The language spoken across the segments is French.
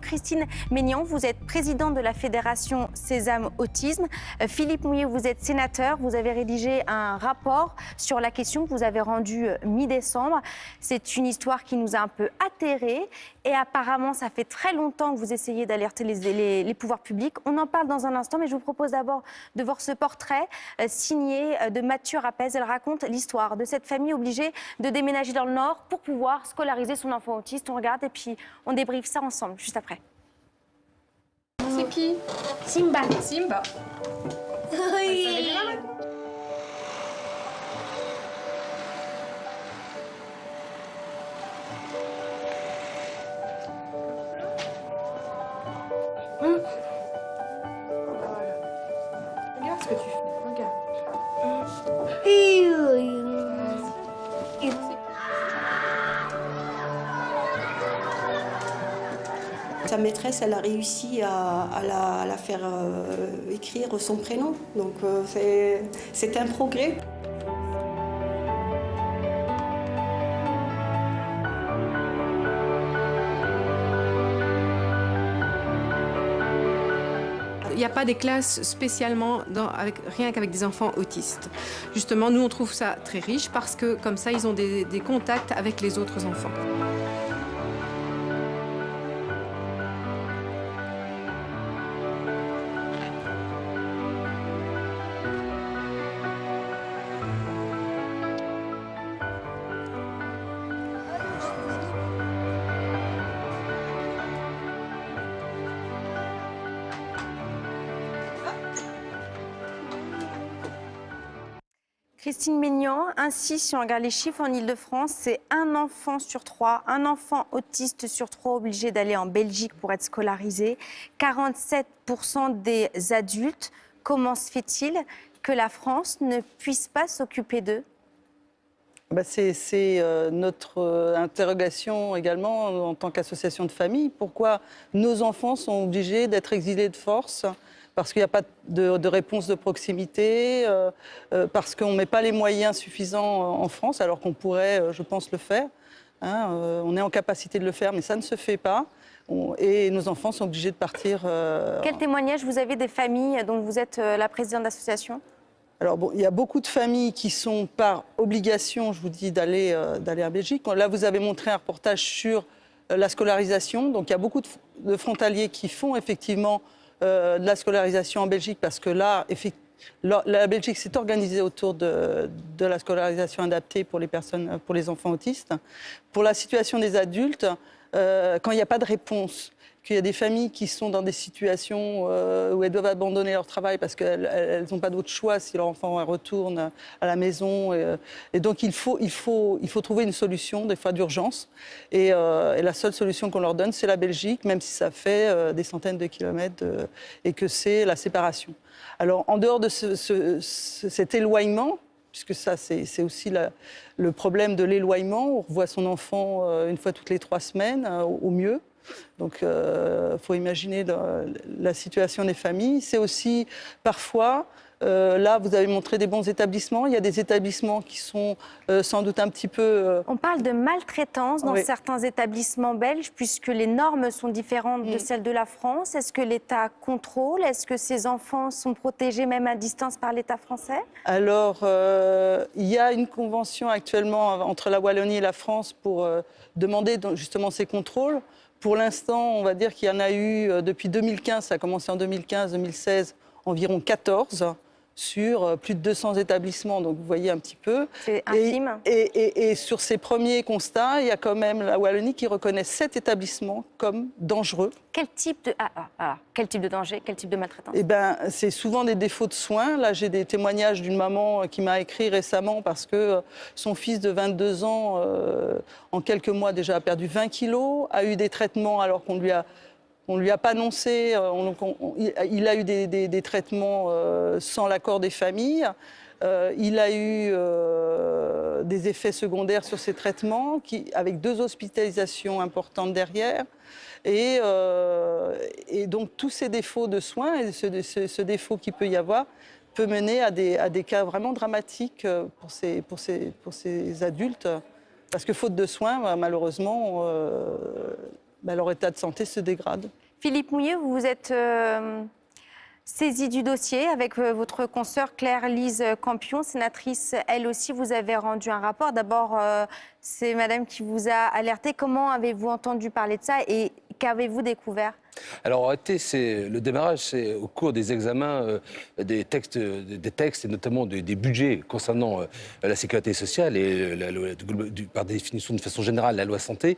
Christine Maignan, vous êtes présidente de la Fédération Sésame Autisme. Philippe Mouillet, vous êtes sénateur. Vous avez rédigé un rapport sur la question que vous avez rendu mi-décembre. C'est une histoire qui nous a un peu atterrés. Et apparemment, ça fait très longtemps que vous essayez d'alerter les pouvoirs publics. On en parle dans un instant, mais je vous propose d'abord de voir ce portrait signé de Mathieu Rapez. Elle raconte l'histoire de cette famille obligée de déménager dans le Nord pour pouvoir scolariser son enfant autiste. On regarde et puis on débriefe ça ensemble, juste après. C'est qui? Simba. Simba. Oui. Regarde ce que tu fais. Regarde. Sa maîtresse, elle a réussi à la faire écrire son prénom. Donc c'est un progrès. Il n'y a pas des classes spécialement rien qu'avec des enfants autistes. Justement, nous, on trouve ça très riche parce que comme ça, ils ont des contacts avec les autres enfants. Christine Maignan, ainsi, si on regarde les chiffres en Ile-de-France, c'est un enfant sur trois, un enfant autiste sur trois obligé d'aller en Belgique pour être scolarisé. 47% des adultes. Comment se fait-il que la France ne puisse pas s'occuper d'eux ? C'est notre interrogation également en tant qu'association de famille. Pourquoi nos enfants sont obligés d'être exilés de force ? Parce qu'il n'y a pas de réponse de proximité, parce qu'on ne met pas les moyens suffisants en France, alors qu'on pourrait, je pense, le faire. On est en capacité de le faire, mais ça ne se fait pas. Et nos enfants sont obligés de partir. Quel témoignage vous avez des familles dont vous êtes la présidente d'association ? Alors bon, il y a beaucoup de familles qui sont par obligation, je vous dis, d'aller en Belgique. Là, vous avez montré un reportage sur la scolarisation. Donc il y a beaucoup de frontaliers qui font effectivement de la scolarisation en Belgique, parce que là, la Belgique s'est organisée autour de la scolarisation adaptée pour les enfants autistes. Pour la situation des adultes, quand il n'y a pas de réponse, qu'il y a des familles qui sont dans des situations où elles doivent abandonner leur travail parce qu'elles n'ont pas d'autre choix si leur enfant retourne à la maison. Et donc il faut trouver une solution, des fois d'urgence. Et la seule solution qu'on leur donne, c'est la Belgique, même si ça fait des centaines de kilomètres et que c'est la séparation. Alors en dehors de cet éloignement, puisque ça, c'est aussi le problème de l'éloignement. On revoit son enfant une fois toutes les 3 semaines, au mieux. Donc, faut imaginer la situation des familles. C'est aussi, parfois, là, vous avez montré des bons établissements. Il y a des établissements qui sont sans doute un petit peu... On parle de maltraitance dans Oui. certains établissements belges, puisque les normes sont différentes de celles de la France. Est-ce que l'État contrôle ? Est-ce que ces enfants sont protégés même à distance par l'État français ? Alors, il y a une convention actuellement entre la Wallonie et la France pour demander justement ces contrôles. Pour l'instant, on va dire qu'il y en a eu depuis 2015, ça a commencé en 2015-2016, environ 14 sur plus de 200 établissements. Donc vous voyez un petit peu. C'est infime. Et sur ces premiers constats, il y a quand même la Wallonie qui reconnaît 7 établissements comme dangereux. Quel type de danger, quel type de maltraitance ? Eh ben, c'est souvent des défauts de soins. Là, j'ai des témoignages d'une maman qui m'a écrit récemment parce que son fils de 22 ans, en quelques mois déjà, a perdu 20 kilos, a eu des traitements alors qu'on ne lui a pas annoncé. Il a eu des traitements sans l'accord des familles. Il a eu des effets secondaires sur ces traitements, avec 2 hospitalisations importantes derrière. Et donc tous ces défauts de soins et ce défaut qu'il peut y avoir peut mener à des cas vraiment dramatiques pour ces adultes. Parce que faute de soins, malheureusement, leur état de santé se dégrade. Philippe Mouillet, vous vous êtes saisi du dossier avec votre consoeur Claire-Lise Campion, sénatrice. Elle aussi, vous avez rendu un rapport. D'abord, c'est madame qui vous a alerté. Comment avez-vous entendu parler de ça et qu'avez-vous découvert ? Alors, en réalité, le démarrage, c'est au cours des examens des textes et notamment des budgets concernant la sécurité sociale et par définition, de façon générale, la loi santé.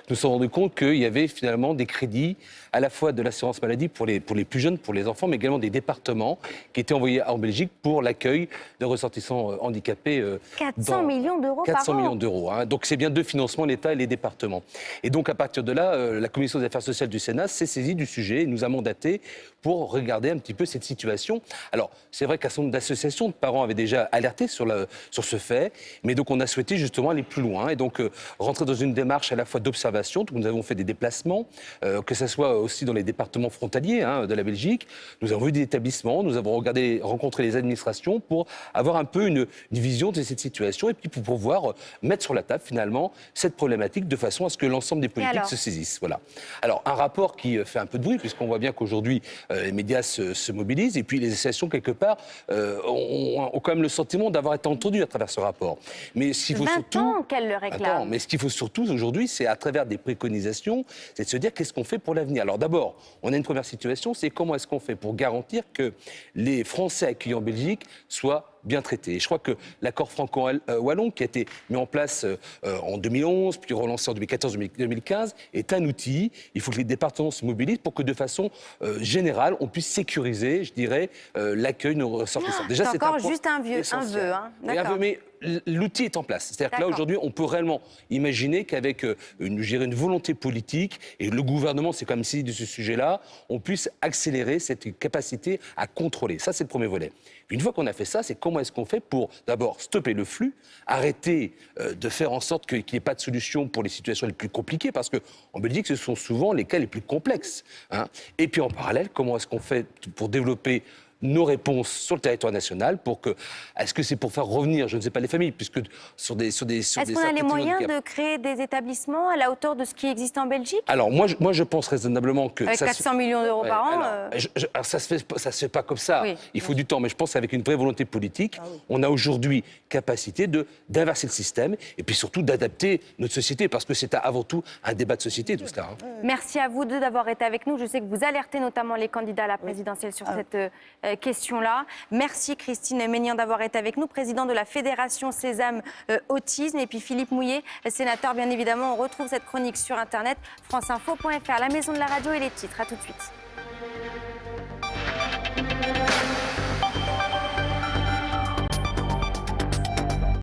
Nous nous sommes rendus compte qu'il y avait finalement des crédits à la fois de l'assurance maladie pour les plus jeunes, pour les enfants, mais également des départements qui étaient envoyés en Belgique pour l'accueil de ressortissants handicapés. 400 millions d'euros par an. 400 millions d'euros. Hein. Donc, c'est bien deux financements, l'État et les départements. Et donc, à partir de là, la Commission des affaires sociales du Sénat s'est saisie du sujet et nous a mandaté pour regarder un petit peu cette situation. Alors, c'est vrai qu'un certain nombre d'associations de parents avaient déjà alerté sur ce fait, mais donc on a souhaité justement aller plus loin et donc rentrer dans une démarche à la fois d'observation. Nous avons fait des déplacements, que ce soit aussi dans les départements frontaliers de la Belgique. Nous avons vu des établissements, nous avons rencontré les administrations pour avoir un peu une vision de cette situation et puis pour pouvoir mettre sur la table finalement cette problématique de façon à ce que l'ensemble des politiques se saisissent. Voilà. Alors, un rapport qui fait un peu de bruit, puisqu'on voit bien qu'aujourd'hui, les médias se mobilisent, et puis les associations, quelque part, ont quand même le sentiment d'avoir été entendues à travers ce rapport. Mais ce qu'il faut 20 ans qu'elles le réclament. Mais ce qu'il faut surtout aujourd'hui, c'est à travers des préconisations, c'est de se dire qu'est-ce qu'on fait pour l'avenir. Alors d'abord, on a une première situation, c'est comment est-ce qu'on fait pour garantir que les Français accueillis en Belgique soient bien traités. Et je crois que l'accord franco-wallon qui a été mis en place en 2011, puis relancé en 2014-2015, est un outil. Il faut que les départements se mobilisent pour que de façon générale, on puisse sécuriser, je dirais, l'accueil de nos ressortissants. Déjà, c'est encore juste un vœu. Hein. D'accord. Mais l'outil est en place. C'est-à-dire que là, aujourd'hui, on peut réellement imaginer qu'avec une volonté politique, et le gouvernement s'est quand même saisi de ce sujet-là, on puisse accélérer cette capacité à contrôler. Ça, c'est le premier volet. Une fois qu'on a fait ça, c'est comment est-ce qu'on fait pour, d'abord, stopper le flux, arrêter de faire en sorte qu'il n'y ait pas de solution pour les situations les plus compliquées, parce qu'en Belgique, ce sont souvent les cas les plus complexes. Et puis, en parallèle, comment est-ce qu'on fait pour développer nos réponses sur le territoire national est-ce que c'est pour faire revenir, je ne sais pas, les familles, puisque sur des est-ce qu'on a les moyens de créer des établissements à la hauteur de ce qui existe en Belgique? Alors moi je pense raisonnablement que avec 400 millions d'euros par an. Alors, ça se fait pas comme ça. Oui. Il faut du temps, mais je pense qu'avec une vraie volonté politique, on a aujourd'hui capacité d'inverser le système et puis surtout d'adapter notre société, parce que c'est avant tout un débat de société tout cela. Merci à vous deux d'avoir été avec nous. Je sais que vous alertez notamment les candidats à la présidentielle sur cette question-là. Merci Christine Ménian d'avoir été avec nous, président de la Fédération Sésame Autisme, et puis Philippe Mouillet, sénateur bien évidemment. On retrouve cette chronique sur internet, franceinfo.fr, la maison de la radio et les titres. À tout de suite.